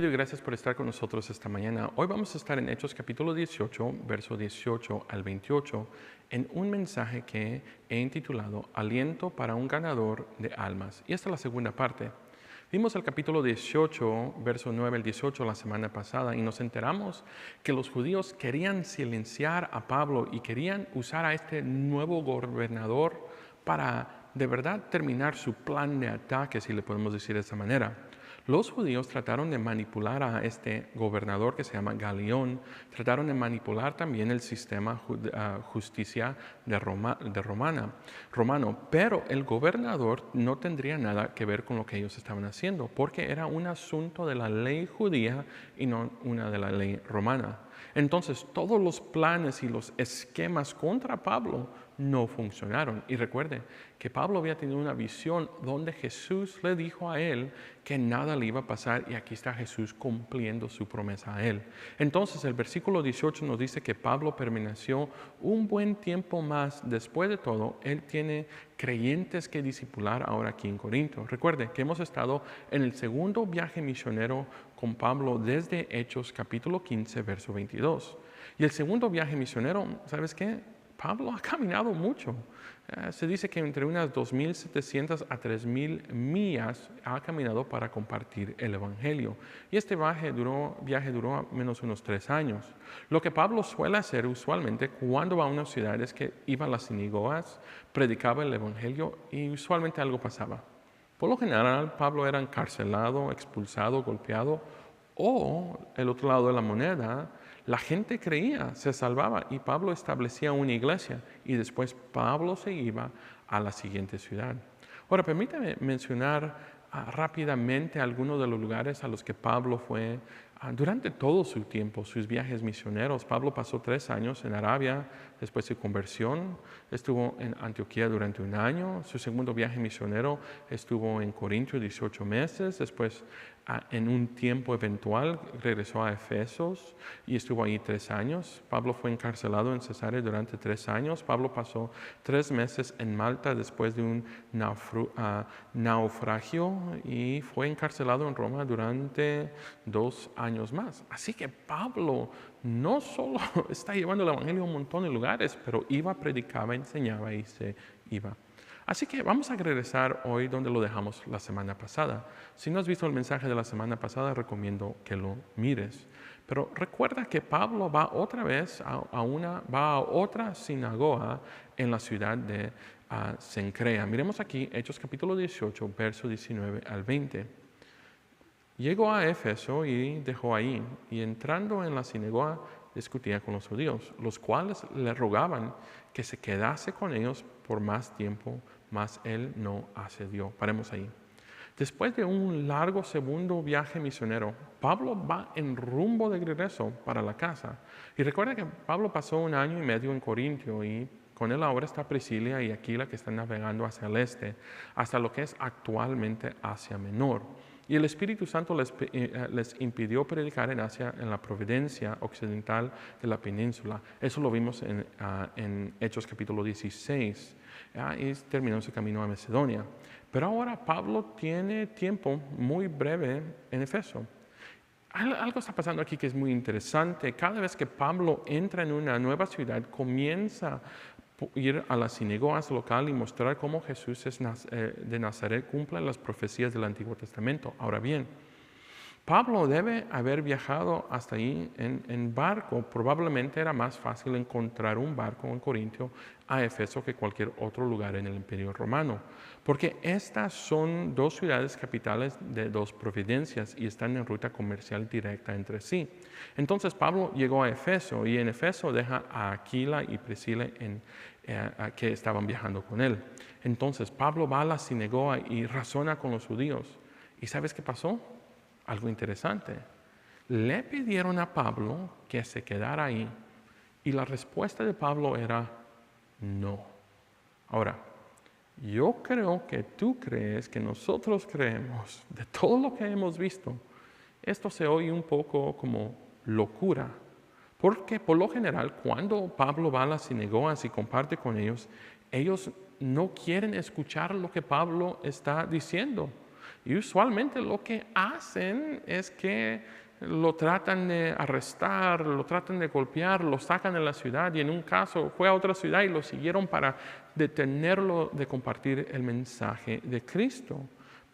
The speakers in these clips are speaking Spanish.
Bienvenido y gracias por estar con nosotros esta mañana. Hoy vamos a estar en Hechos capítulo 18, verso 18 al 28, en un mensaje que he intitulado Aliento para un ganador de almas. Y esta es la segunda parte. Vimos el capítulo 18, verso 9 al 18 la semana pasada y nos enteramos que los judíos querían silenciar a Pablo y querían usar a este nuevo gobernador para de verdad terminar su plan de ataque, si le podemos decir de esa manera. Los judíos trataron de manipular a este gobernador que se llama Galión, trataron de manipular también el sistema justicia romano, pero el gobernador no tendría nada que ver con lo que ellos estaban haciendo, porque era un asunto de la ley judía y no una de la ley romana. Entonces, todos los planes y los esquemas contra Pablo no funcionaron. Y recuerde que Pablo había tenido una visión donde Jesús le dijo a él que nada le iba a pasar y aquí está Jesús cumpliendo su promesa a él. Entonces el versículo 18 nos dice que Pablo permaneció un buen tiempo más. Después de todo, él tiene creyentes que discipular ahora aquí en Corinto. Recuerde que hemos estado en el segundo viaje misionero con Pablo desde Hechos capítulo 15, verso 22. Y el segundo viaje misionero, ¿sabes qué? Pablo ha caminado mucho. Se dice que entre unas 2.700 a 3.000 millas ha caminado para compartir el Evangelio. Y este viaje duró menos unos 3 años. Lo que Pablo suele hacer usualmente cuando va a unas ciudades que iba a las sinagogas, predicaba el Evangelio y usualmente algo pasaba. Por lo general, Pablo era encarcelado, expulsado, golpeado, o el otro lado de la moneda, la gente creía, se salvaba y Pablo establecía una iglesia y después Pablo se iba a la siguiente ciudad. Ahora, permítame mencionar rápidamente algunos de los lugares a los que Pablo fue durante todo su tiempo, sus viajes misioneros. Pablo pasó 3 años en Arabia después de su conversión, estuvo en Antioquía durante 1 año, su segundo viaje misionero estuvo en Corinto 18 meses, después en un tiempo eventual regresó a Efesos y estuvo ahí 3 años. Pablo fue encarcelado en Cesarea durante 3 años. Pablo pasó 3 meses en Malta después de un naufragio y fue encarcelado en Roma durante 2 años más. Así que Pablo no solo está llevando el Evangelio a un montón de lugares, pero iba, predicaba, enseñaba y se iba. Así que vamos a regresar hoy donde lo dejamos la semana pasada. Si no has visto el mensaje de la semana pasada, recomiendo que lo mires. Pero recuerda que Pablo va otra vez va a otra sinagoga en la ciudad de Cencrea. Miremos aquí Hechos capítulo 18, verso 19 al 20. Llegó a Éfeso y dejó ahí, y entrando en la sinagoga discutía con los judíos, los cuales le rogaban que se quedase con ellos por más tiempo, mas él no accedió. Paremos ahí. Después de un largo segundo viaje misionero, Pablo va en rumbo de regreso para la casa. Y recuerda que Pablo pasó 1 año y medio en Corintio y con él ahora está Priscila y Aquila que están navegando hacia el este, hasta lo que es actualmente Asia Menor. Y el Espíritu Santo les impidió predicar en Asia, en la providencia occidental de la península. Eso lo vimos en Hechos capítulo 16. Y terminó su camino a Macedonia. Pero ahora Pablo tiene tiempo muy breve en Efeso. Algo está pasando aquí que es muy interesante. Cada vez que Pablo entra en una nueva ciudad, comienza a ir a las sinagogas local y mostrar cómo Jesús de Nazaret cumple las profecías del Antiguo Testamento. Ahora bien, Pablo debe haber viajado hasta ahí en barco. Probablemente era más fácil encontrar un barco en Corintio a Efeso que cualquier otro lugar en el Imperio Romano. Porque estas son 2 ciudades capitales de 2 provincias y están en ruta comercial directa entre sí. Entonces Pablo llegó a Efeso y en Efeso deja a Aquila y Priscila que estaban viajando con él. Entonces Pablo va a la sinagoga y razona con los judíos. ¿Y sabes qué pasó? Algo interesante. Le pidieron a Pablo que se quedara ahí y la respuesta de Pablo era no. Ahora, yo creo que tú crees que nosotros creemos de todo lo que hemos visto. Esto se oye un poco como locura, porque por lo general cuando Pablo va a las sinagogas y comparte con ellos no quieren escuchar lo que Pablo está diciendo. Y usualmente lo que hacen es que lo tratan de arrestar, lo tratan de golpear, lo sacan de la ciudad y en un caso fue a otra ciudad y lo siguieron para detenerlo de compartir el mensaje de Cristo.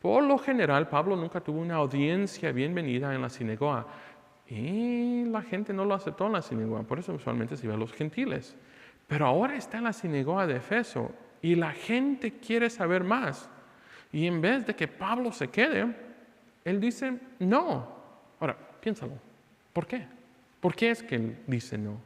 Por lo general, Pablo nunca tuvo una audiencia bienvenida en la sinagoga y la gente no lo aceptó en la sinagoga, por eso usualmente se iba a los gentiles. Pero ahora está en la sinagoga de Efeso y la gente quiere saber más. Y en vez de que Pablo se quede, él dice no. Ahora, piénsalo. ¿Por qué? ¿Por qué es que él dice no?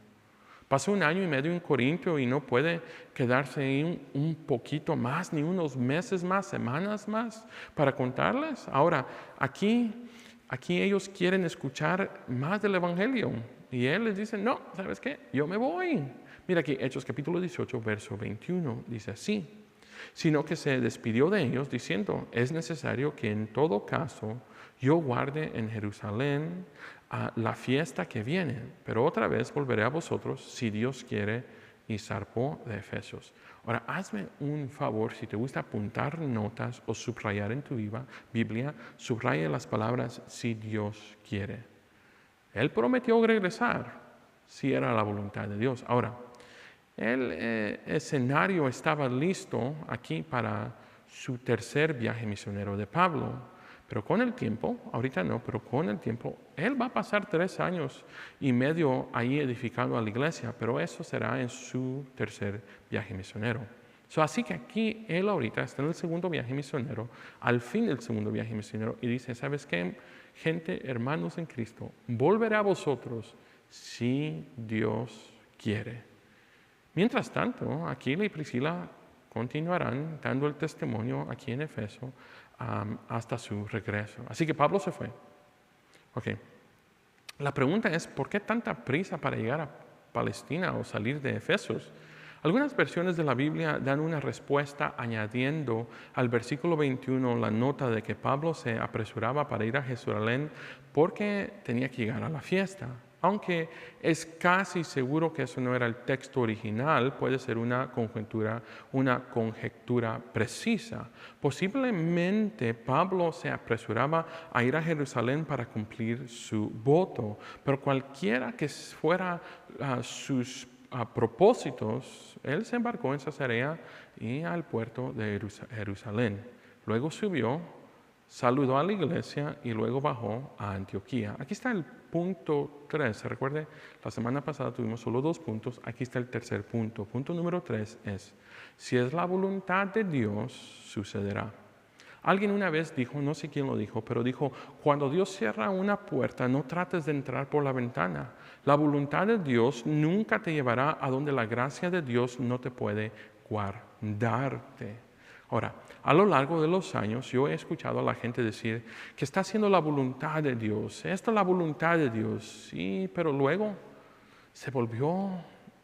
Pasó 1 año y medio en Corinto y no puede quedarse ahí un poquito más, ni unos meses más, semanas más, para contarles. Ahora, aquí ellos quieren escuchar más del Evangelio. Y él les dice, no, ¿sabes qué? Yo me voy. Mira aquí, Hechos capítulo 18, verso 21, dice así. Sino que se despidió de ellos diciendo, es necesario que en todo caso yo guarde en Jerusalén la fiesta que viene, pero otra vez volveré a vosotros si Dios quiere, y zarpó de Efesios. Ahora, hazme un favor, si te gusta apuntar notas o subrayar en tu Biblia, subraya las palabras si Dios quiere. Él prometió regresar si era la voluntad de Dios. Ahora, el escenario estaba listo aquí para su tercer viaje misionero de Pablo. Pero con el tiempo, ahorita no, pero con el tiempo, él va a pasar 3 años y medio ahí edificando a la iglesia, pero eso será en su tercer viaje misionero. Así que aquí él ahorita está en el segundo viaje misionero, al fin del segundo viaje misionero, y dice, ¿sabes qué? Gente, hermanos en Cristo, volveré a vosotros si Dios quiere. Mientras tanto, Aquila y Priscila continuarán dando el testimonio aquí en Efeso hasta su regreso. Así que Pablo se fue. Okay. La pregunta es, ¿por qué tanta prisa para llegar a Palestina o salir de Efesos? Algunas versiones de la Biblia dan una respuesta añadiendo al versículo 21 la nota de que Pablo se apresuraba para ir a Jerusalén porque tenía que llegar a la fiesta. Aunque es casi seguro que eso no era el texto original, puede ser una conjetura precisa. Posiblemente Pablo se apresuraba a ir a Jerusalén para cumplir su voto, pero cualquiera que fuera sus propósitos, él se embarcó en Cesarea y al puerto de Jerusalén. Luego subió, saludó a la iglesia y luego bajó a Antioquía. Aquí está el punto 3. Recuerde, la semana pasada tuvimos solo 2 puntos. Aquí está el tercer punto. Punto número 3 es, si es la voluntad de Dios, sucederá. Alguien una vez dijo, no sé quién lo dijo, pero dijo, cuando Dios cierra una puerta, no trates de entrar por la ventana. La voluntad de Dios nunca te llevará a donde la gracia de Dios no te puede guardarte. Ahora, a lo largo de los años yo he escuchado a la gente decir que está haciendo la voluntad de Dios, esta es la voluntad de Dios, sí, pero luego se volvió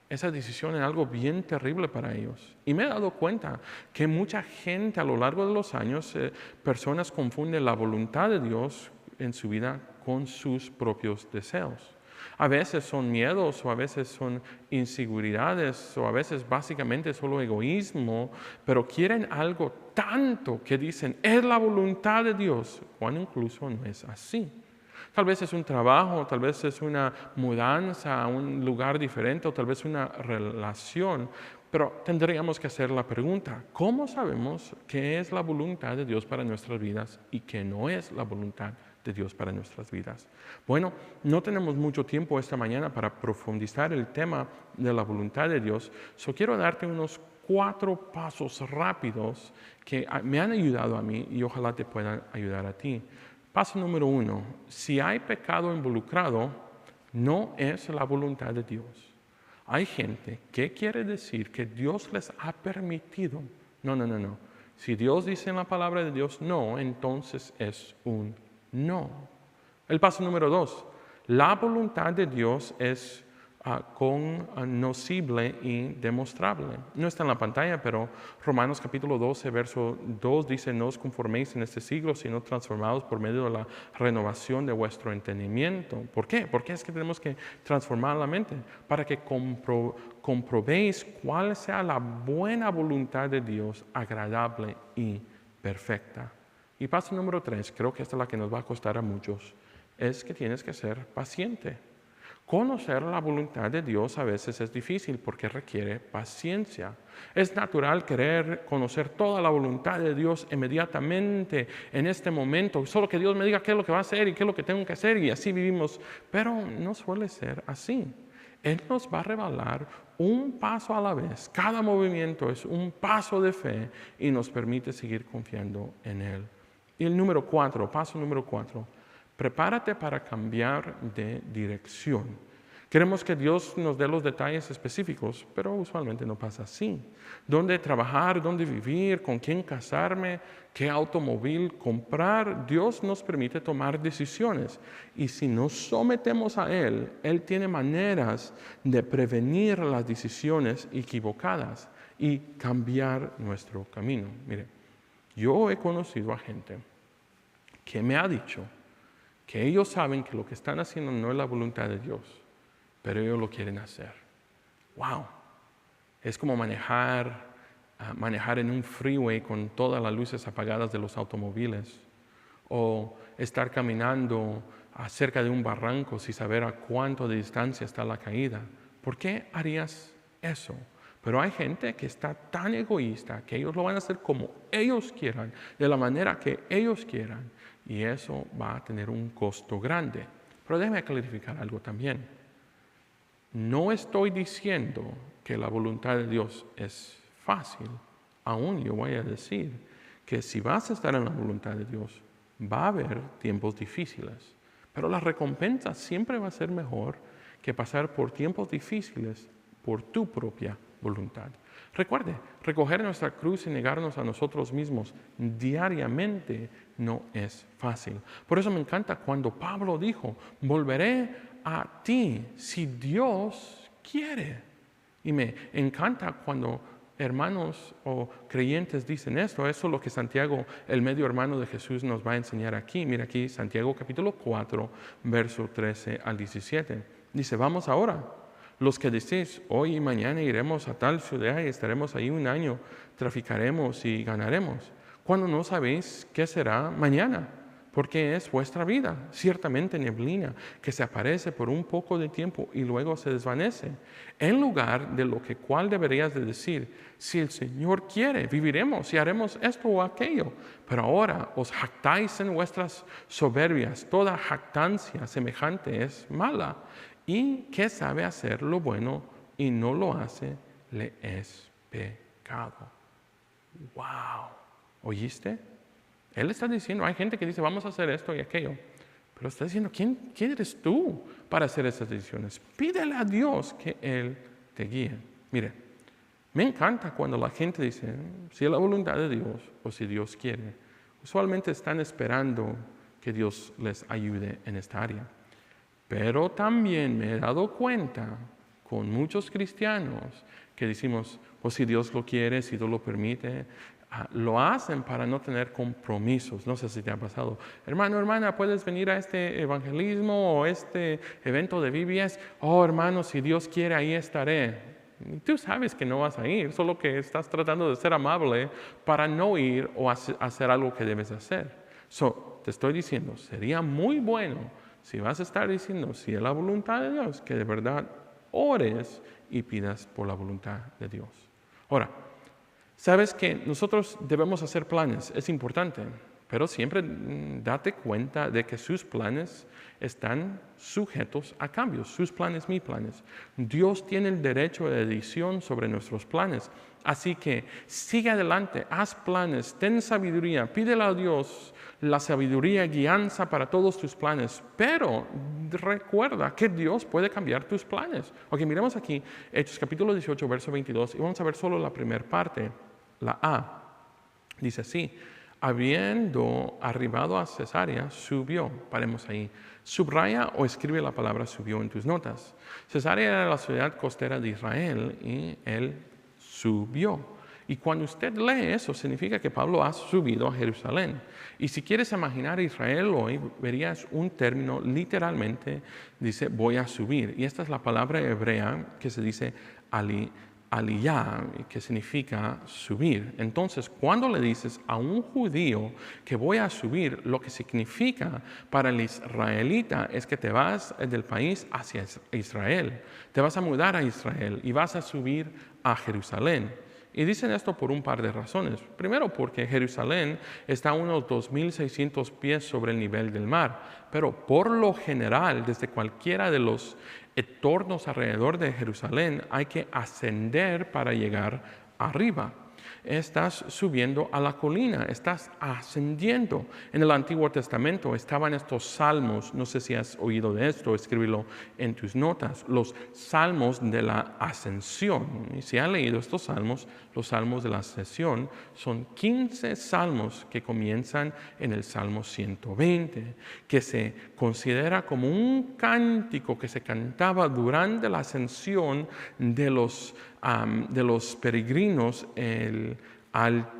esa decisión en algo bien terrible para ellos. Y me he dado cuenta que mucha gente a lo largo de los años, personas confunden la voluntad de Dios en su vida con sus propios deseos. A veces son miedos o a veces son inseguridades o a veces básicamente solo egoísmo, pero quieren algo tanto que dicen, es la voluntad de Dios, cuando incluso no es así. Tal vez es un trabajo, tal vez es una mudanza a un lugar diferente o tal vez una relación, pero tendríamos que hacer la pregunta, ¿cómo sabemos qué es la voluntad de Dios para nuestras vidas y qué no es la voluntad de Dios para nuestras vidas? Bueno, no tenemos mucho tiempo esta mañana para profundizar el tema de la voluntad de Dios, quiero darte unos 4 pasos rápidos que me han ayudado a mí y ojalá te puedan ayudar a ti. Paso número 1, si hay pecado involucrado, no es la voluntad de Dios. Hay gente que quiere decir que Dios les ha permitido. No. Si Dios dice en la palabra de Dios no, entonces es un no. El paso número 2, la voluntad de Dios es conocible y demostrable. No está en la pantalla, pero Romanos capítulo 12, verso 2 dice, no os conforméis en este siglo, sino transformados por medio de la renovación de vuestro entendimiento. ¿Por qué? Porque es que tenemos que transformar la mente para que comprobéis cuál sea la buena voluntad de Dios, agradable y perfecta. Y paso número 3, creo que esta es la que nos va a costar a muchos, es que tienes que ser paciente. Conocer la voluntad de Dios a veces es difícil porque requiere paciencia. Es natural querer conocer toda la voluntad de Dios inmediatamente en este momento. Solo que Dios me diga qué es lo que va a hacer y qué es lo que tengo que hacer y así vivimos. Pero no suele ser así. Él nos va a revelar un paso a la vez. Cada movimiento es un paso de fe y nos permite seguir confiando en Él. Y el paso número 4. Prepárate para cambiar de dirección. Queremos que Dios nos dé los detalles específicos, pero usualmente no pasa así. ¿Dónde trabajar? ¿Dónde vivir? ¿Con quién casarme? ¿Qué automóvil comprar? Dios nos permite tomar decisiones. Y si nos sometemos a Él, Él tiene maneras de prevenir las decisiones equivocadas y cambiar nuestro camino. Mire, yo he conocido a gente que me ha dicho que ellos saben que lo que están haciendo no es la voluntad de Dios, pero ellos lo quieren hacer. ¡Wow! Es como manejar en un freeway con todas las luces apagadas de los automóviles, o estar caminando cerca de un barranco sin saber a cuánto de distancia está la caída. ¿Por qué harías eso? Pero hay gente que está tan egoísta que ellos lo van a hacer como ellos quieran, de la manera que ellos quieran. Y eso va a tener un costo grande. Pero déjeme clarificar algo también. No estoy diciendo que la voluntad de Dios es fácil. Aún yo voy a decir que si vas a estar en la voluntad de Dios, va a haber tiempos difíciles. Pero la recompensa siempre va a ser mejor que pasar por tiempos difíciles por tu propia voluntad. Recuerde, recoger nuestra cruz y negarnos a nosotros mismos diariamente no es fácil. Por eso me encanta cuando Pablo dijo, volveré a ti si Dios quiere. Y me encanta cuando hermanos o creyentes dicen esto. Eso es lo que Santiago, el medio hermano de Jesús, nos va a enseñar aquí. Mira aquí, Santiago capítulo 4, verso 13 al 17. Dice, vamos ahora. Los que decís, hoy y mañana iremos a tal ciudad y estaremos ahí un año, traficaremos y ganaremos, cuando no sabéis qué será mañana, porque es vuestra vida, ciertamente neblina, que se aparece por un poco de tiempo y luego se desvanece. En lugar de lo que cual deberías de decir, si el Señor quiere, viviremos y haremos esto o aquello. Pero ahora os jactáis en vuestras soberbias, toda jactancia semejante es mala. Y que sabe hacer lo bueno y no lo hace, le es pecado. ¡Wow! ¿Oíste? Él está diciendo, hay gente que dice, vamos a hacer esto y aquello. Pero está diciendo, ¿quién eres tú para hacer esas decisiones? Pídele a Dios que Él te guíe. Mire, me encanta cuando la gente dice, si es la voluntad de Dios o si Dios quiere. Usualmente están esperando que Dios les ayude en esta área. Pero también me he dado cuenta con muchos cristianos que decimos, pues si Dios lo quiere, si Dios lo permite, lo hacen para no tener compromisos. No sé si te ha pasado. Hermano, hermana, ¿puedes venir a este evangelismo o este evento de VBS? Oh, hermano, si Dios quiere, ahí estaré. Y tú sabes que no vas a ir, solo que estás tratando de ser amable para no ir o hacer algo que debes hacer. Te estoy diciendo, sería muy bueno si vas a estar diciendo, si es la voluntad de Dios, que de verdad ores y pidas por la voluntad de Dios. Ahora, sabes que nosotros debemos hacer planes, es importante, pero siempre date cuenta de que sus planes están sujetos a cambios, sus planes, mis planes. Dios tiene el derecho de decisión sobre nuestros planes, así que sigue adelante, haz planes, ten sabiduría, pídele a Dios la sabiduría, guianza para todos tus planes, pero recuerda que Dios puede cambiar tus planes. Ok, miremos aquí Hechos capítulo 18, verso 22, y vamos a ver solo la primera parte, la A. Dice así, habiendo arribado a Cesarea, subió. Paremos ahí. Subraya o escribe la palabra subió en tus notas. Cesarea era la ciudad costera de Israel y él subió. Y cuando usted lee eso, significa que Pablo ha subido a Jerusalén. Y si quieres imaginar a Israel hoy, verías un término literalmente, dice, voy a subir. Y esta es la palabra hebrea que se dice aliyah, que significa subir. Entonces, cuando le dices a un judío que voy a subir, lo que significa para el israelita es que te vas del país hacia Israel, te vas a mudar a Israel y vas a subir a Jerusalén. Y dicen esto por un par de razones. Primero, porque Jerusalén está a unos 2.600 pies sobre el nivel del mar, pero por lo general, desde cualquiera de los entornos alrededor de Jerusalén, hay que ascender para llegar arriba. Estás subiendo a la colina, estás ascendiendo. En el Antiguo Testamento estaban estos salmos, no sé si has oído de esto, escríbelo en tus notas, los salmos de la ascensión. Y si han leído estos salmos, los salmos de la ascensión, son 15 salmos que comienzan en el Salmo 120, que se considera como un cántico que se cantaba durante la ascensión de los peregrinos al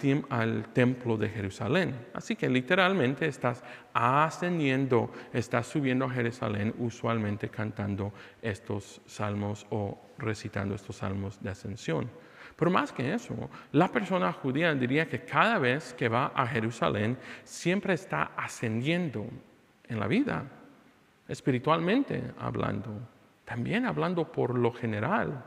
templo de Jerusalén. Así que literalmente estás ascendiendo, estás subiendo a Jerusalén, usualmente cantando estos salmos o recitando estos salmos de ascensión. Pero más que eso, la persona judía diría que cada vez que va a Jerusalén siempre está ascendiendo en la vida, espiritualmente hablando, también hablando por lo general,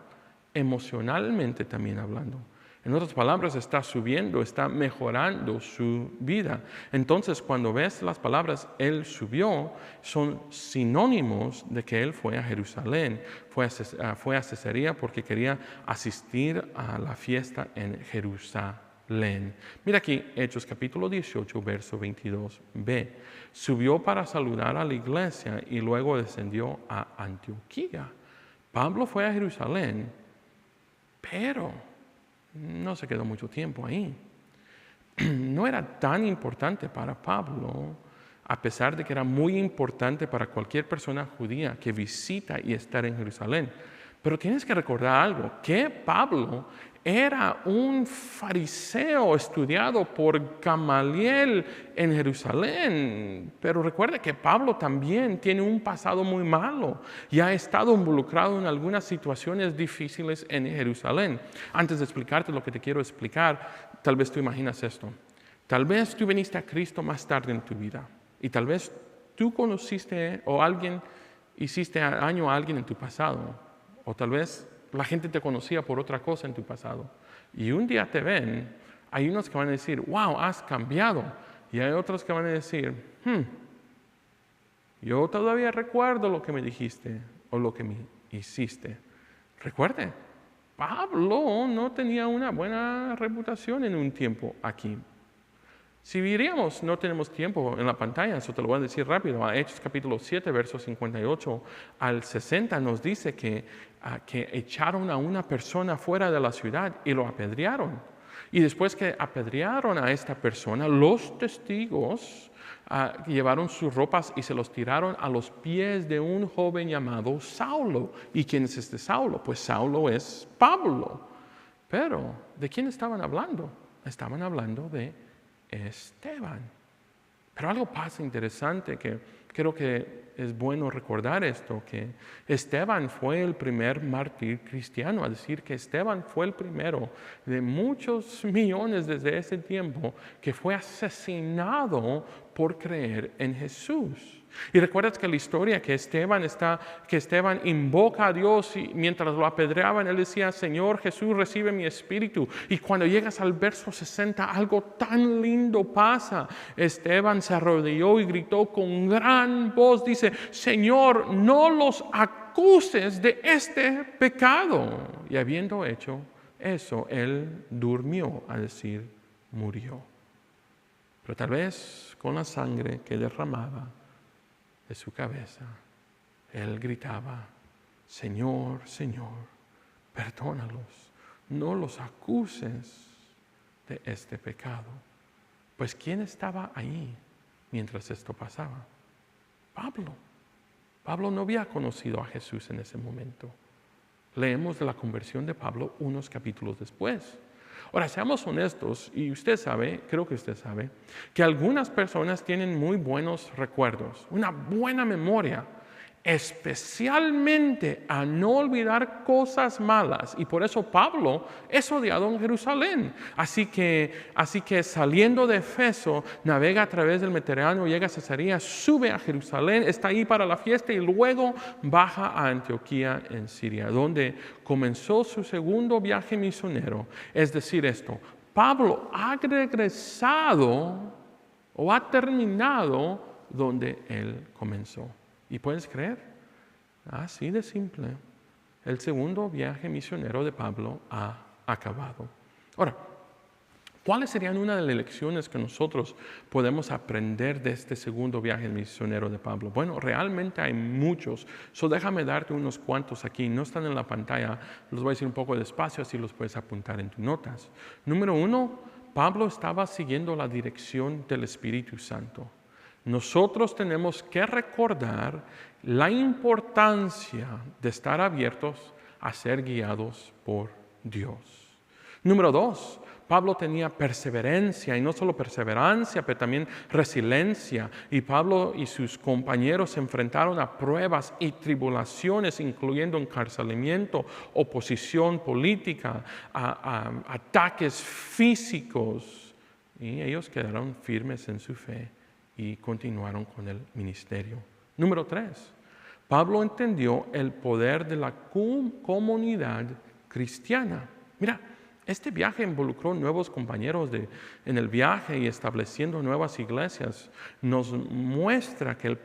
emocionalmente también hablando. En otras palabras, está subiendo, está mejorando su vida. Entonces, cuando ves las palabras Él subió, son sinónimos de que Él fue a Jerusalén, fue a Cesarea porque quería asistir a la fiesta en Jerusalén. Mira aquí, Hechos capítulo 18, verso 22b. Subió para saludar a la iglesia y luego descendió a Antioquía. Pablo fue a Jerusalén, pero no se quedó mucho tiempo ahí. No era tan importante para Pablo, a pesar de que era muy importante para cualquier persona judía que visita y estar en Jerusalén. Pero tienes que recordar algo, que Pablo era un fariseo estudiado por Gamaliel en Jerusalén. Pero recuerda que Pablo también tiene un pasado muy malo y ha estado involucrado en algunas situaciones difíciles en Jerusalén. Antes de explicarte lo que te quiero explicar, tal vez tú imaginas esto. Tal vez tú viniste a Cristo más tarde en tu vida y tal vez tú conociste o hiciste daño a alguien en tu pasado, o tal vez la gente te conocía por otra cosa en tu pasado. Y un día te ven, hay unos que van a decir, wow, has cambiado. Y hay otros que van a decir, yo todavía recuerdo lo que me dijiste o lo que me hiciste. Recuerde, Pablo no tenía una buena reputación en un tiempo aquí. Si diríamos, no tenemos tiempo en la pantalla, eso te lo voy a decir rápido. A Hechos capítulo 7, versos 58 al 60 nos dice que echaron a una persona fuera de la ciudad y lo apedrearon. Y después que apedrearon a esta persona, los testigos llevaron sus ropas y se los tiraron a los pies de un joven llamado Saulo. ¿Y quién es este Saulo? Pues Saulo es Pablo. Pero, ¿de quién estaban hablando? Estaban hablando de Esteban. Pero algo pasa interesante que creo que es bueno recordar esto, que Esteban fue el primer mártir cristiano, es decir, que Esteban fue el primero de muchos millones desde ese tiempo que fue asesinado por creer en Jesús. Y recuerdas que la historia que Esteban invoca a Dios y mientras lo apedreaban, él decía, Señor Jesús, recibe mi espíritu. Y cuando llegas al verso 60, algo tan lindo pasa. Esteban se arrodilló y gritó con gran voz, dice, Señor, no los acuses de este pecado. Y habiendo hecho eso, él durmió, a decir, murió. Pero tal vez con la sangre que derramaba de su cabeza, él gritaba, Señor, Señor, perdónalos, no los acuses de este pecado. Pues ¿quién estaba ahí mientras esto pasaba? Pablo. Pablo no había conocido a Jesús en ese momento. Leemos de la conversión de Pablo unos capítulos después. Ahora, seamos honestos, y usted sabe, creo que usted sabe, que algunas personas tienen muy buenos recuerdos, una buena memoria. especialmente a no olvidar cosas malas. Y por eso Pablo es odiado en Jerusalén. Así que saliendo de Efeso, navega a través del Mediterráneo, llega a Cesarea, sube a Jerusalén, está ahí para la fiesta y luego baja a Antioquía en Siria, donde comenzó su segundo viaje misionero. Es decir, esto, Pablo ha regresado o ha terminado donde él comenzó. ¿Y puedes creer? Así de simple. El segundo viaje misionero de Pablo ha acabado. Ahora, ¿cuáles serían una de las lecciones que nosotros podemos aprender de este segundo viaje misionero de Pablo? Bueno, realmente hay muchos. Déjame darte unos cuantos aquí. No están en la pantalla. Los voy a decir un poco despacio, así los puedes apuntar en tus notas. Número 1, Pablo estaba siguiendo la dirección del Espíritu Santo. Nosotros tenemos que recordar la importancia de estar abiertos a ser guiados por Dios. Número 2, Pablo tenía perseverancia, y no solo perseverancia, pero también resiliencia. Y Pablo y sus compañeros se enfrentaron a pruebas y tribulaciones, incluyendo encarcelamiento, oposición política, a ataques físicos. Y ellos quedaron firmes en su fe y continuaron con el ministerio. Número 3, Pablo entendió el poder de la comunidad cristiana. Mira, este viaje involucró nuevos compañeros en el viaje y estableciendo nuevas iglesias. Nos muestra que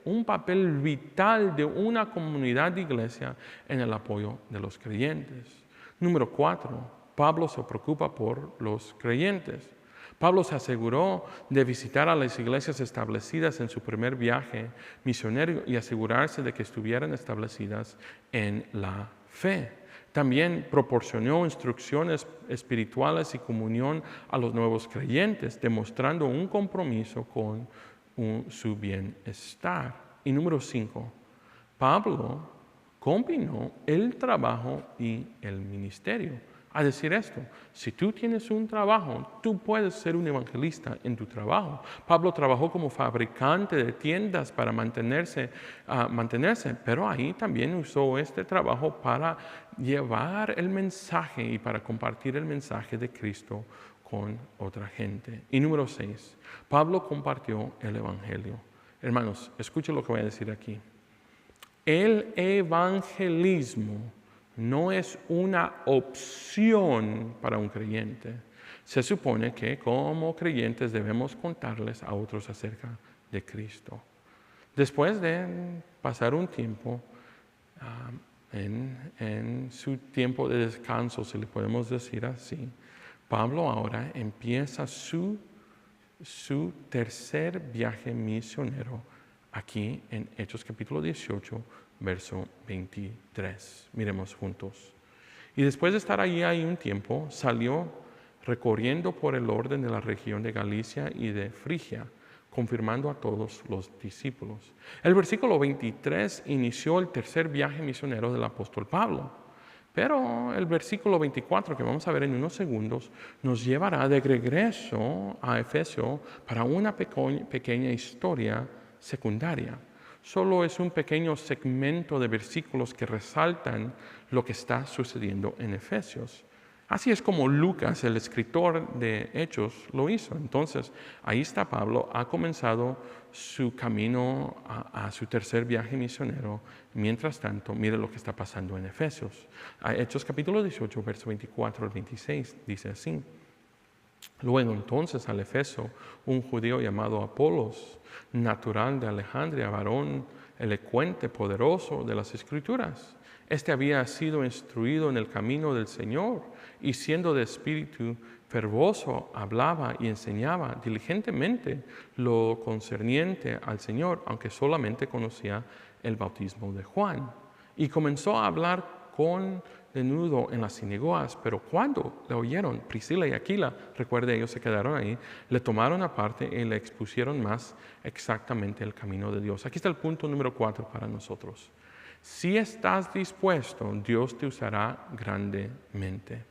un papel vital de una comunidad de iglesia en el apoyo de los creyentes. Número 4, Pablo se preocupa por los creyentes. Pablo se aseguró de visitar a las iglesias establecidas en su primer viaje misionero y asegurarse de que estuvieran establecidas en la fe. También proporcionó instrucciones espirituales y comunión a los nuevos creyentes, demostrando un compromiso con su bienestar. Y número 5, Pablo combinó el trabajo y el ministerio. A decir esto, si tú tienes un trabajo, tú puedes ser un evangelista en tu trabajo. Pablo trabajó como fabricante de tiendas para mantenerse, pero ahí también usó este trabajo para llevar el mensaje y para compartir el mensaje de Cristo con otra gente. Y número 6, Pablo compartió el evangelio. Hermanos, escuchen lo que voy a decir aquí. El evangelismo no es una opción para un creyente. Se supone que como creyentes debemos contarles a otros acerca de Cristo. Después de pasar un tiempo en su tiempo de descanso, si le podemos decir así, Pablo ahora empieza su tercer viaje misionero aquí en Hechos capítulo 18, verso 23. Miremos juntos. Y después de estar allí un tiempo, salió recorriendo por el orden de la región de Galicia y de Frigia, confirmando a todos los discípulos. El versículo 23 inició el tercer viaje misionero del apóstol Pablo. Pero el versículo 24, que vamos a ver en unos segundos, nos llevará de regreso a Efeso para una pequeña historia secundaria. Solo es un pequeño segmento de versículos que resaltan lo que está sucediendo en Efesios. Así es como Lucas, el escritor de Hechos, lo hizo. Entonces, ahí está Pablo, ha comenzado su camino a su tercer viaje misionero. Mientras tanto, mire lo que está pasando en Efesios. Hechos capítulo 18, verso 24 al 26, dice así. Luego entonces al Efeso, un judío llamado Apolos, natural de Alejandría, varón elocuente, poderoso de las Escrituras. Este había sido instruido en el camino del Señor y siendo de espíritu fervoroso, hablaba y enseñaba diligentemente lo concerniente al Señor, aunque solamente conocía el bautismo de Juan. Y comenzó a hablar con denudo en las sinagogas, pero cuando le oyeron, Priscila y Aquila, recuerde, ellos se quedaron ahí, le tomaron aparte y le expusieron más exactamente el camino de Dios. Aquí está el punto número 4 para nosotros. Si estás dispuesto, Dios te usará grandemente.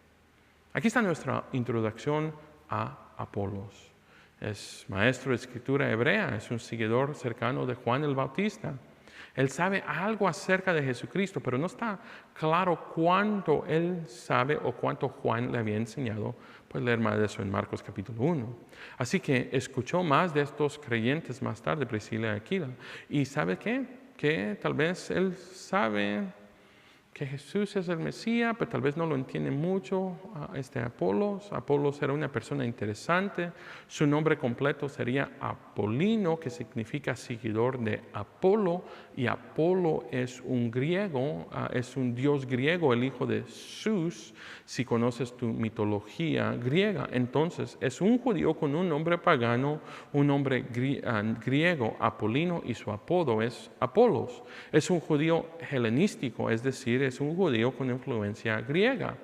Aquí está nuestra introducción a Apolos. Es maestro de escritura hebrea, es un seguidor cercano de Juan el Bautista. Él sabe algo acerca de Jesucristo, pero no está claro cuánto él sabe o cuánto Juan le había enseñado. Puedes leer más de eso en Marcos capítulo 1. Así que escuchó más de estos creyentes más tarde, Priscila y Aquila. ¿Y sabe qué? Que tal vez él sabe que Jesús es el Mesías, pero tal vez no lo entiende mucho Apolos. Apolos era una persona interesante. Su nombre completo sería Apolino, que significa seguidor de Apolo. Y Apolo es un griego, es un dios griego, el hijo de Zeus, si conoces tu mitología griega. Entonces, es un judío con un nombre pagano, un nombre griego, Apolino, y su apodo es Apolos. Es un judío helenístico, es decir, es un judío con influencia griega.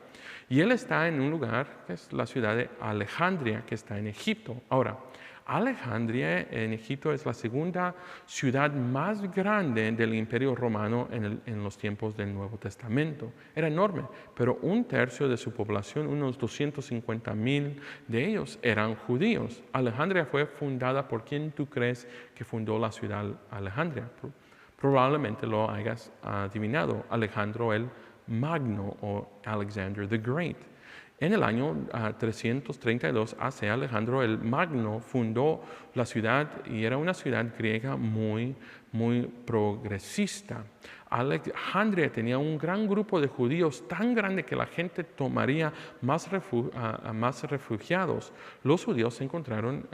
Y él está en un lugar que es la ciudad de Alejandría, que está en Egipto. Ahora, Alejandría en Egipto es la segunda ciudad más grande del Imperio Romano en los tiempos del Nuevo Testamento. Era enorme, pero un tercio de su población, unos 250,000 de ellos, eran judíos. Alejandría fue fundada por quien tú crees que fundó la ciudad Alejandría. Probablemente lo hayas adivinado, Alejandro el Magno o Alexander the Great. En el año 332 AC, Alejandro el Magno fundó la ciudad y era una ciudad griega muy progresista. Alejandría tenía un gran grupo de judíos, tan grande que la gente tomaría más refugiados. Los judíos encontraron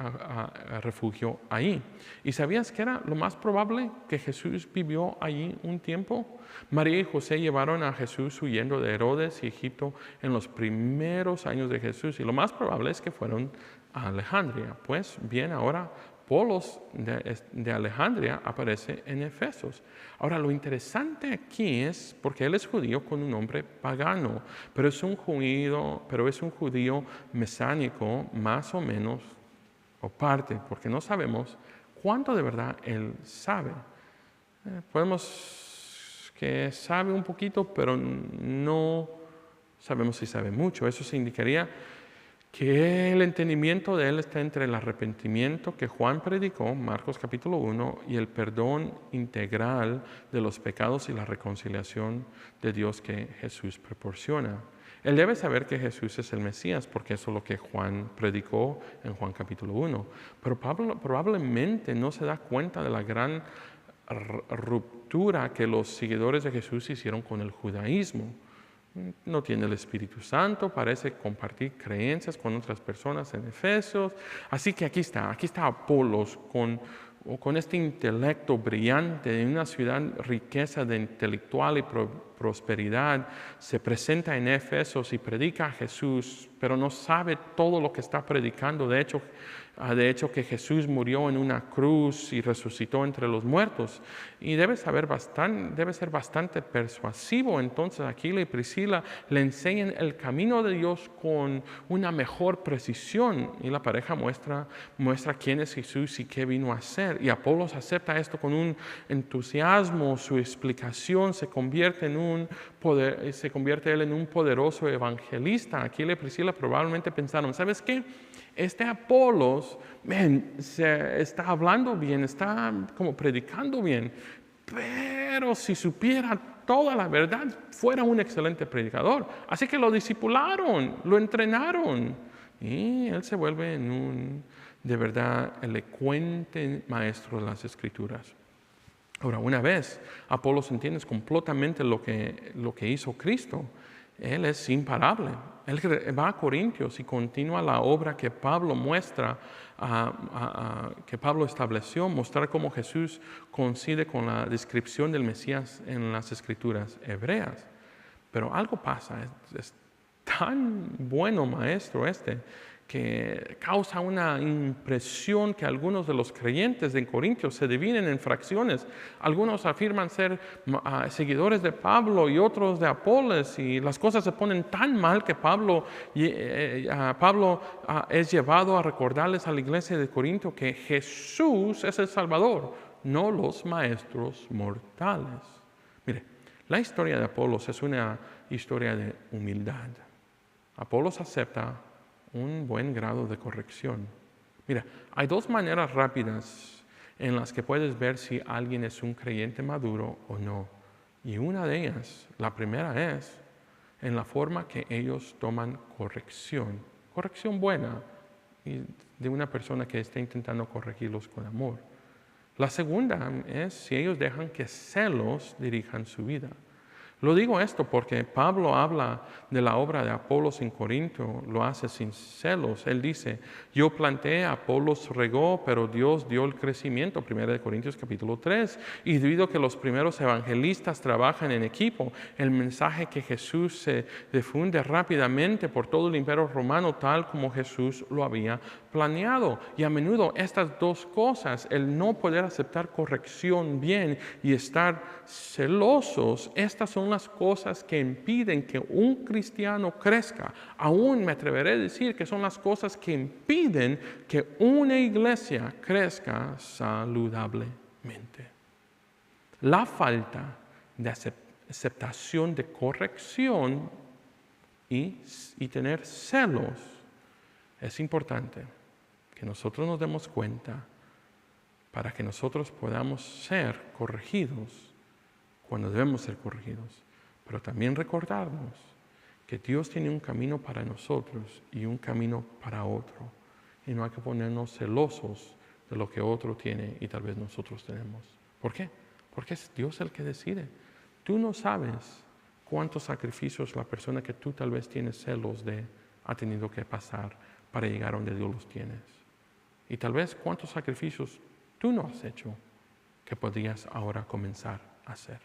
refugio ahí. ¿Y sabías que era lo más probable que Jesús vivió allí un tiempo? María y José llevaron a Jesús huyendo de Herodes y Egipto en los primeros años de Jesús. Y lo más probable es que fueron a Alejandría. Pues bien, ahora Apolos de Alejandría aparece en Efesos. Ahora, lo interesante aquí es, porque él es judío con un nombre pagano, pero es un judío mesánico más o menos, o parte, porque no sabemos cuánto de verdad él sabe. Podemos que sabe un poquito, pero no sabemos si sabe mucho. Eso se indicaría que el entendimiento de él está entre el arrepentimiento que Juan predicó, Marcos capítulo 1, y el perdón integral de los pecados y la reconciliación de Dios que Jesús proporciona. Él debe saber que Jesús es el Mesías, porque eso es lo que Juan predicó en Juan capítulo 1. Pero Pablo probablemente no se da cuenta de la gran ruptura que los seguidores de Jesús hicieron con el judaísmo. No tiene el Espíritu Santo, parece compartir creencias con otras personas en Efesios. Así que aquí está Apolos con este intelecto brillante en una ciudad riqueza de intelectual y prosperidad. Se presenta en Efesios y predica a Jesús, pero no sabe todo lo que está predicando. De hecho que Jesús murió en una cruz y resucitó entre los muertos. Y debe ser bastante persuasivo. Entonces Aquila y Priscila le enseñan el camino de Dios con una mejor precisión. Y la pareja muestra quién es Jesús y qué vino a hacer. Y Apolos acepta esto con un entusiasmo. Su explicación se convierte él en un poderoso evangelista. Aquila y Priscila probablemente pensaron, ¿sabes qué? Este Apolos, se está hablando bien, está como predicando bien, pero si supiera toda la verdad, fuera un excelente predicador. Así que lo discipularon, lo entrenaron, y él se vuelve de verdad, elocuente maestro de las Escrituras. Ahora, una vez Apolos entiende completamente lo que hizo Cristo, él es imparable. Él va a Corintios y continúa la obra que Pablo muestra, que Pablo estableció, mostrar cómo Jesús coincide con la descripción del Mesías en las Escrituras hebreas. Pero algo pasa, es tan bueno maestro que causa una impresión que algunos de los creyentes de Corintios se dividen en fracciones. Algunos afirman ser seguidores de Pablo y otros de Apolos, y las cosas se ponen tan mal que Pablo es llevado a recordarles a la iglesia de Corinto que Jesús es el Salvador, no los maestros mortales. Mire, la historia de Apolos es una historia de humildad. Apolos acepta un buen grado de corrección. Mira, hay dos maneras rápidas en las que puedes ver si alguien es un creyente maduro o no. Y una de ellas, la primera es en la forma que ellos toman corrección. Corrección buena y de una persona que está intentando corregirlos con amor. La segunda es si ellos dejan que celos dirijan su vida. Lo digo esto porque Pablo habla de la obra de Apolos en Corinto, lo hace sin celos. Él dice, yo planté, Apolos regó, pero Dios dio el crecimiento, 1 Corintios capítulo 3. Y debido a que los primeros evangelistas trabajan en equipo, el mensaje que Jesús se difunde rápidamente por todo el imperio romano, tal como Jesús lo había planeado. Y a menudo estas dos cosas, el no poder aceptar corrección bien y estar celosos, estas son las cosas que impiden que un cristiano crezca. Aún me atreveré a decir que son las cosas que impiden que una iglesia crezca saludablemente. La falta de aceptación de corrección y tener celos es importante que nosotros nos demos cuenta para que nosotros podamos ser corregidos cuando debemos ser corregidos, pero también recordarnos que Dios tiene un camino para nosotros y un camino para otro, y no hay que ponernos celosos de lo que otro tiene y tal vez nosotros tenemos. ¿Por qué? Porque es Dios el que decide. Tú no sabes cuántos sacrificios la persona que tú tal vez tienes celos de ha tenido que pasar para llegar a donde Dios los tienes. Y tal vez cuántos sacrificios tú no has hecho que podrías ahora comenzar a hacer.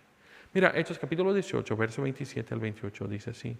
Mira, Hechos capítulo 18, verso 27 al 28 dice así.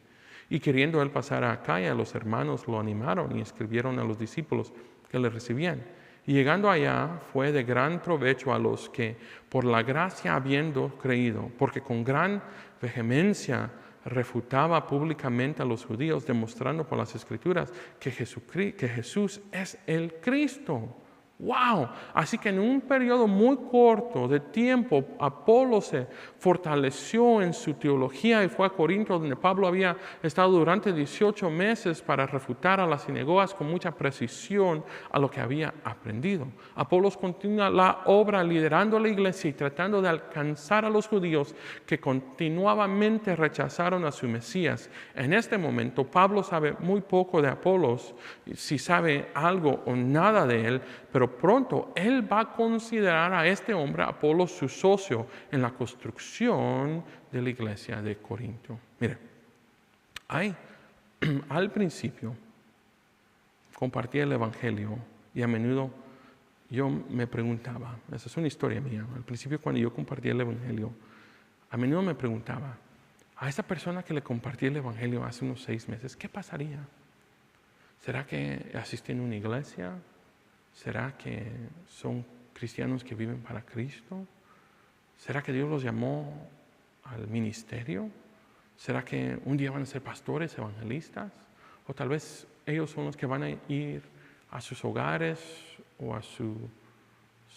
Y queriendo él pasar a Acaya, los hermanos lo animaron y escribieron a los discípulos que le recibían. Y llegando allá fue de gran provecho a los que por la gracia habiendo creído, porque con gran vehemencia refutaba públicamente a los judíos, demostrando por las Escrituras que Jesús es el Cristo. ¡Wow! Así que en un periodo muy corto de tiempo, Apolo se fortaleció en su teología y fue a Corinto, donde Pablo había estado durante 18 meses para refutar a las sinagogas con mucha precisión a lo que había aprendido. Apolos continúa la obra liderando la iglesia y tratando de alcanzar a los judíos que continuamente rechazaron a su Mesías. En este momento, Pablo sabe muy poco de Apolos, si sabe algo o nada de él, pero pronto él va a considerar a este hombre, Apolos, su socio en la construcción de la iglesia de Corinto. Mire, al principio compartía el evangelio y a menudo yo me preguntaba, esa es una historia mía, al principio cuando yo compartía el evangelio, a menudo me preguntaba, a esa persona que le compartí el evangelio hace unos 6 meses, ¿qué pasaría? ¿Será que asistía en una iglesia? ¿Será que son cristianos que viven para Cristo? ¿Será que Dios los llamó al ministerio? ¿Será que un día van a ser pastores, evangelistas? O tal vez ellos son los que van a ir a sus hogares o a sus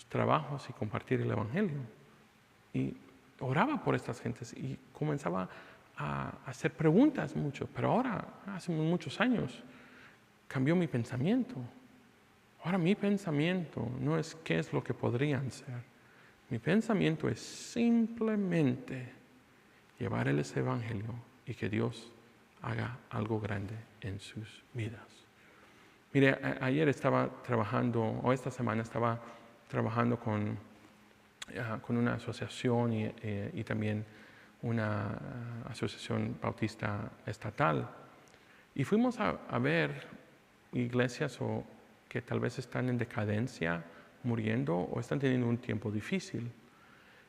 trabajos y compartir el evangelio. Y oraba por estas gentes y comenzaba a hacer preguntas mucho. Pero ahora, hace muchos años, cambió mi pensamiento. Ahora mi pensamiento no es qué es lo que podrían ser. Mi pensamiento es simplemente llevarles ese evangelio y que Dios haga algo grande en sus vidas. Mire, ayer estaba trabajando, o esta semana estaba trabajando con una asociación y también una asociación bautista estatal. Y fuimos a ver iglesias que tal vez están en decadencia, muriendo o están teniendo un tiempo difícil.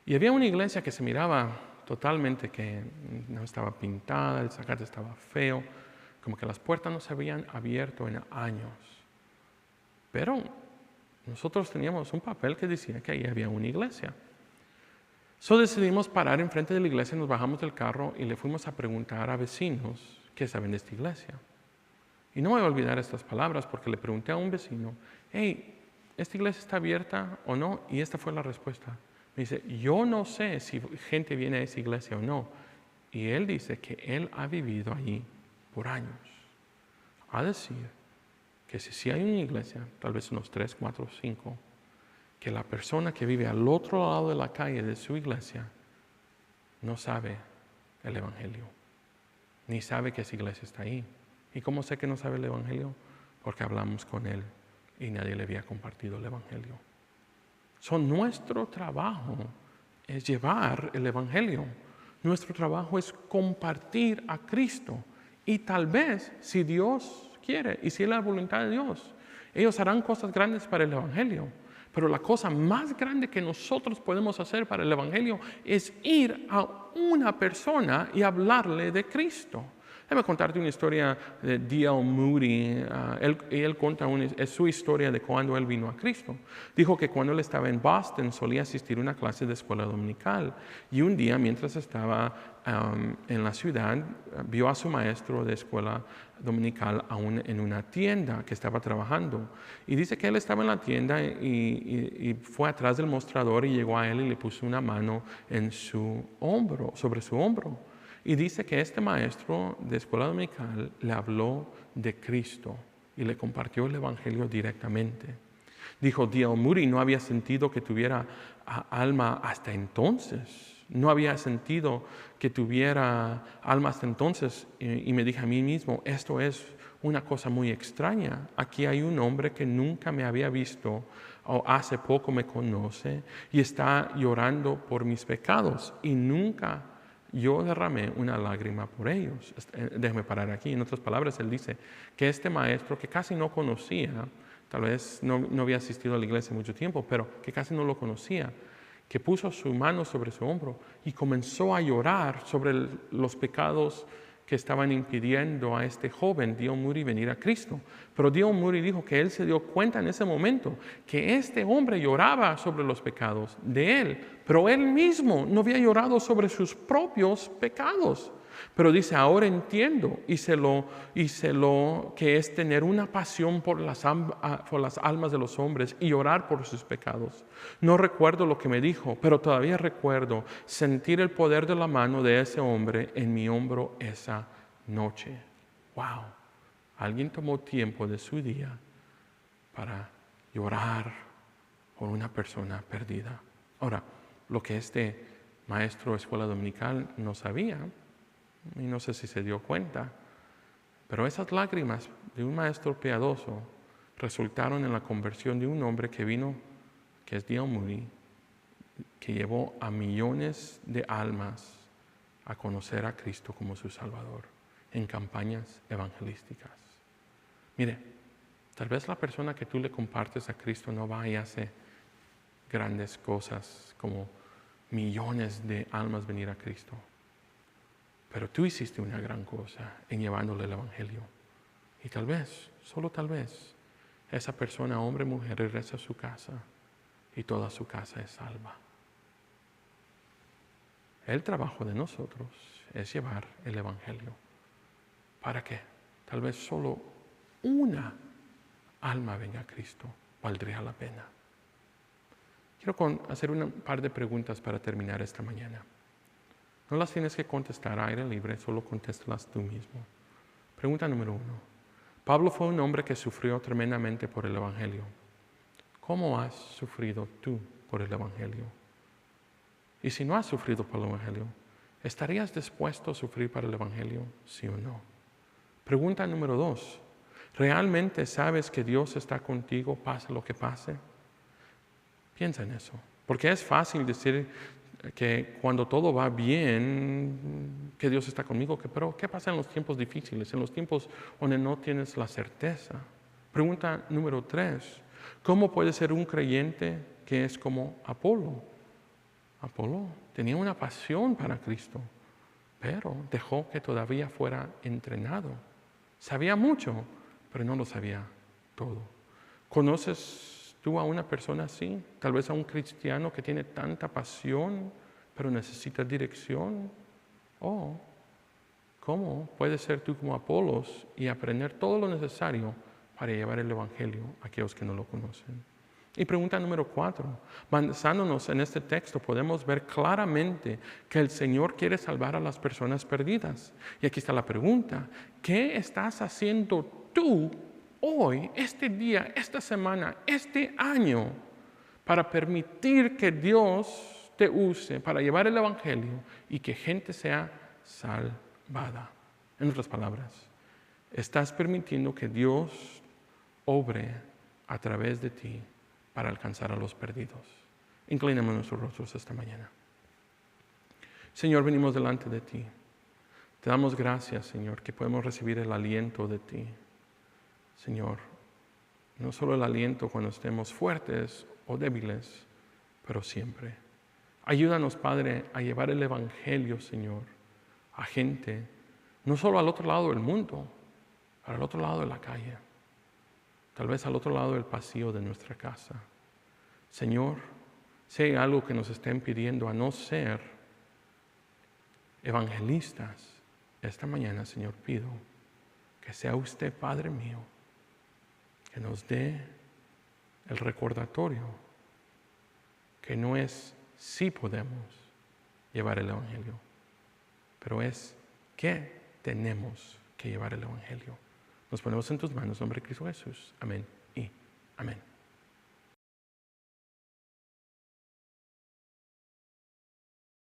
Y había una iglesia que se miraba totalmente que no estaba pintada, el zacate estaba feo, como que las puertas no se habían abierto en años. Pero nosotros teníamos un papel que decía que ahí había una iglesia. So decidimos parar enfrente de la iglesia, nos bajamos del carro y le fuimos a preguntar a vecinos qué saben de esta iglesia. Y no me voy a olvidar estas palabras porque le pregunté a un vecino, hey, ¿esta iglesia está abierta o no? Y esta fue la respuesta. Me dice, yo no sé si gente viene a esa iglesia o no. Y él dice que él ha vivido allí por años. A decir que si hay una iglesia, tal vez unos 3, 4, 5, que la persona que vive al otro lado de la calle de su iglesia no sabe el Evangelio, ni sabe que esa iglesia está ahí. ¿Y cómo sé que no sabe el Evangelio? Porque hablamos con él y nadie le había compartido el Evangelio. Nuestro trabajo es llevar el Evangelio. Nuestro trabajo es compartir a Cristo. Y tal vez, si Dios quiere y si es la voluntad de Dios, ellos harán cosas grandes para el Evangelio. Pero la cosa más grande que nosotros podemos hacer para el Evangelio es ir a una persona y hablarle de Cristo. Déjame contarte una historia de D.L. Moody. Él cuenta es su historia de cuando él vino a Cristo. Dijo que cuando él estaba en Boston solía asistir a una clase de escuela dominical. Y un día, mientras estaba en la ciudad, vio a su maestro de escuela dominical en una tienda que estaba trabajando. Y dice que él estaba en la tienda y fue atrás del mostrador y llegó a él y le puso una mano en sobre su hombro. Y dice que este maestro de escuela dominical le habló de Cristo y le compartió el Evangelio directamente. Dijo, D.L. Moody no había sentido que tuviera alma hasta entonces. No había sentido que tuviera alma hasta entonces. Y me dije a mí mismo, esto es una cosa muy extraña. Aquí hay un hombre que nunca me había visto o hace poco me conoce y está llorando por mis pecados y nunca yo derramé una lágrima por ellos. Déjame parar aquí. En otras palabras, él dice que este maestro que casi no conocía, tal vez no había asistido a la iglesia mucho tiempo, pero que casi no lo conocía, que puso su mano sobre su hombro y comenzó a llorar sobre los pecados que estaban impidiendo a este joven D.L. Moody venir a Cristo. Pero D.L. Moody dijo que él se dio cuenta en ese momento que este hombre lloraba sobre los pecados de él, pero él mismo no había llorado sobre sus propios pecados. Pero dice, ahora entiendo y que es tener una pasión por las almas de los hombres y orar por sus pecados. No recuerdo lo que me dijo, pero todavía recuerdo sentir el poder de la mano de ese hombre en mi hombro esa noche. ¡Wow! Alguien tomó tiempo de su día para llorar por una persona perdida. Ahora, lo que este maestro de escuela dominical no sabía, y no sé si se dio cuenta, pero esas lágrimas de un maestro piadoso resultaron en la conversión de un hombre que vino, que es D.L. Moody, que llevó a millones de almas a conocer a Cristo como su Salvador en campañas evangelísticas. Mire, tal vez la persona que tú le compartes a Cristo no va y hace grandes cosas como millones de almas venir a Cristo. Pero tú hiciste una gran cosa en llevándole el Evangelio. Y tal vez, solo tal vez, esa persona, hombre o mujer, regresa a su casa y toda su casa es salva. El trabajo de nosotros es llevar el Evangelio. ¿Para qué? Tal vez solo una alma venga a Cristo, valdría la pena. Quiero hacer un par de preguntas para terminar esta mañana. No las tienes que contestar a aire libre, solo contéstalas tú mismo. Pregunta número 1. Pablo fue un hombre que sufrió tremendamente por el Evangelio. ¿Cómo has sufrido tú por el Evangelio? Y si no has sufrido por el Evangelio, ¿estarías dispuesto a sufrir para el Evangelio, sí o no? Pregunta número 2. ¿Realmente sabes que Dios está contigo, pase lo que pase? Piensa en eso, porque es fácil decir que cuando todo va bien, que Dios está conmigo, pero ¿qué pasa en los tiempos difíciles, en los tiempos donde no tienes la certeza? Pregunta número 3, ¿cómo puede ser un creyente que es como Apolo? Apolo tenía una pasión para Cristo, pero dejó que todavía fuera entrenado. Sabía mucho, pero no lo sabía todo. ¿Conoces tú a una persona así? Tal vez a un cristiano que tiene tanta pasión, pero necesita dirección. ¿O cómo puedes ser tú como Apolos y aprender todo lo necesario para llevar el Evangelio a aquellos que no lo conocen? Y pregunta número 4. Basándonos en este texto, podemos ver claramente que el Señor quiere salvar a las personas perdidas. Y aquí está la pregunta: ¿qué estás haciendo tú hoy, este día, esta semana, este año, para permitir que Dios te use para llevar el Evangelio y que gente sea salvada. En otras palabras, estás permitiendo que Dios obre a través de ti para alcanzar a los perdidos. Inclinemos nuestros rostros esta mañana. Señor, venimos delante de ti. Te damos gracias, Señor, que podemos recibir el aliento de ti. Señor, no solo el aliento cuando estemos fuertes o débiles, pero siempre. Ayúdanos, Padre, a llevar el Evangelio, Señor, a gente, no solo al otro lado del mundo, pero al otro lado de la calle, tal vez al otro lado del pasillo de nuestra casa. Señor, si hay algo que nos esté impidiendo a no ser evangelistas, esta mañana, Señor, pido que sea usted, Padre mío, que nos dé el recordatorio que no es si podemos llevar el Evangelio, pero es que tenemos que llevar el Evangelio. Nos ponemos en tus manos, en nombre de Cristo Jesús. Amén y amén.